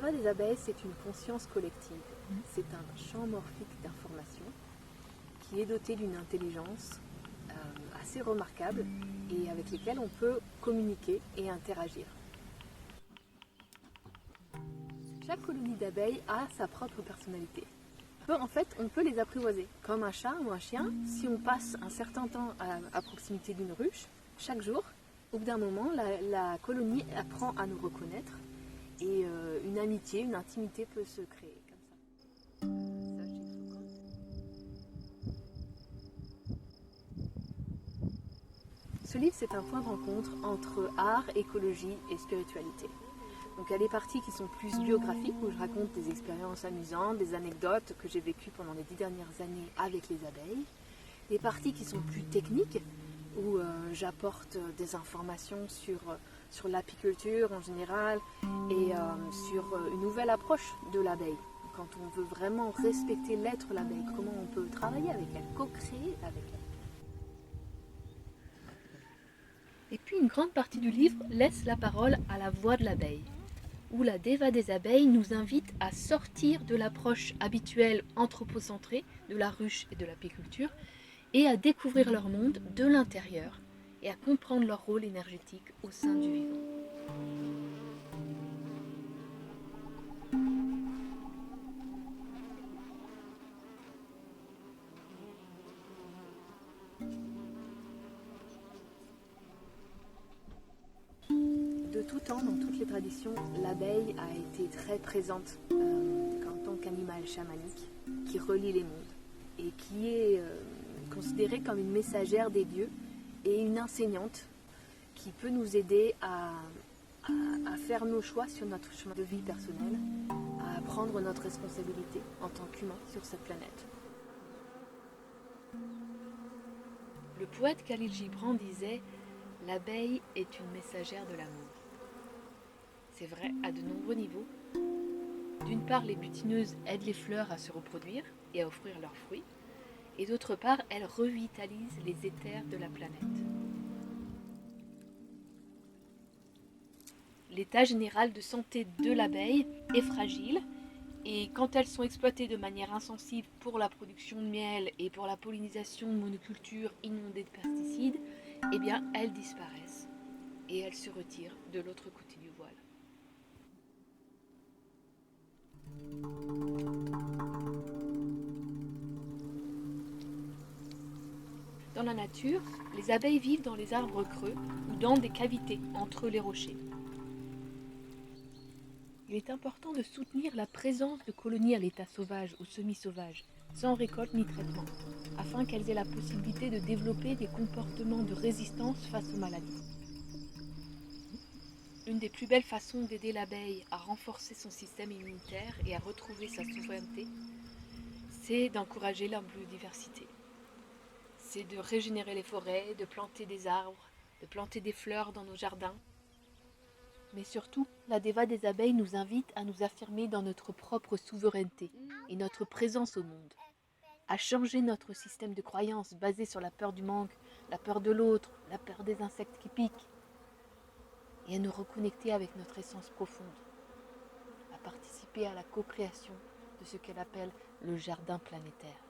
Deva des abeilles, c'est une conscience collective. C'est un champ morphique d'information qui est doté d'une intelligence assez remarquable et avec lesquelles on peut communiquer et interagir. Chaque colonie d'abeilles a sa propre personnalité. En fait, on peut les apprivoiser. Comme un chat ou un chien, si on passe un certain temps à proximité d'une ruche, chaque jour, au bout d'un moment, la colonie apprend à nous reconnaître et une amitié, une intimité peut se créer comme ça. Ce livre, c'est un point de rencontre entre art, écologie et spiritualité. Donc il y a des parties qui sont plus biographiques, où je raconte des expériences amusantes, des anecdotes que j'ai vécues pendant les 10 dernières années avec les abeilles. Des parties qui sont plus techniques, où j'apporte des informations sur l'apiculture en général et sur une nouvelle approche de l'abeille. Quand on veut vraiment respecter l'être l'abeille, comment on peut travailler avec elle, co-créer avec elle. Et puis une grande partie du livre laisse la parole à la voix de l'abeille, où la Deva des abeilles nous invite à sortir de l'approche habituelle anthropocentrée de la ruche et de l'apiculture et à découvrir leur monde de l'intérieur et à comprendre leur rôle énergétique au sein du vivant. De tout temps, dans toutes les traditions, l'abeille a été très présente en tant qu'animal chamanique qui relie les mondes et qui est considérée comme une messagère des dieux et une enseignante qui peut nous aider à faire nos choix sur notre chemin de vie personnel, à prendre notre responsabilité en tant qu'humain sur cette planète. Le poète Khalil Gibran disait « L'abeille est une messagère de l'amour ». C'est vrai à de nombreux niveaux. D'une part, les butineuses aident les fleurs à se reproduire et à offrir leurs fruits, et d'autre part, elles revitalisent les éthers de la planète. L'état général de santé de l'abeille est fragile, et quand elles sont exploitées de manière insensible pour la production de miel et pour la pollinisation de monocultures inondées de pesticides, eh bien, elles disparaissent et elles se retirent de l'autre côté du voile. Dans la nature, les abeilles vivent dans les arbres creux ou dans des cavités entre les rochers. Il est important de soutenir la présence de colonies à l'état sauvage ou semi-sauvage, sans récolte ni traitement, afin qu'elles aient la possibilité de développer des comportements de résistance face aux maladies. Une des plus belles façons d'aider l'abeille à renforcer son système immunitaire et à retrouver sa souveraineté, c'est d'encourager la biodiversité. C'est de régénérer les forêts, de planter des arbres, de planter des fleurs dans nos jardins. Mais surtout, la Deva des abeilles nous invite à nous affirmer dans notre propre souveraineté et notre présence au monde, à changer notre système de croyances basé sur la peur du manque, la peur de l'autre, la peur des insectes qui piquent, et à nous reconnecter avec notre essence profonde, à participer à la co-création de ce qu'elle appelle le jardin planétaire.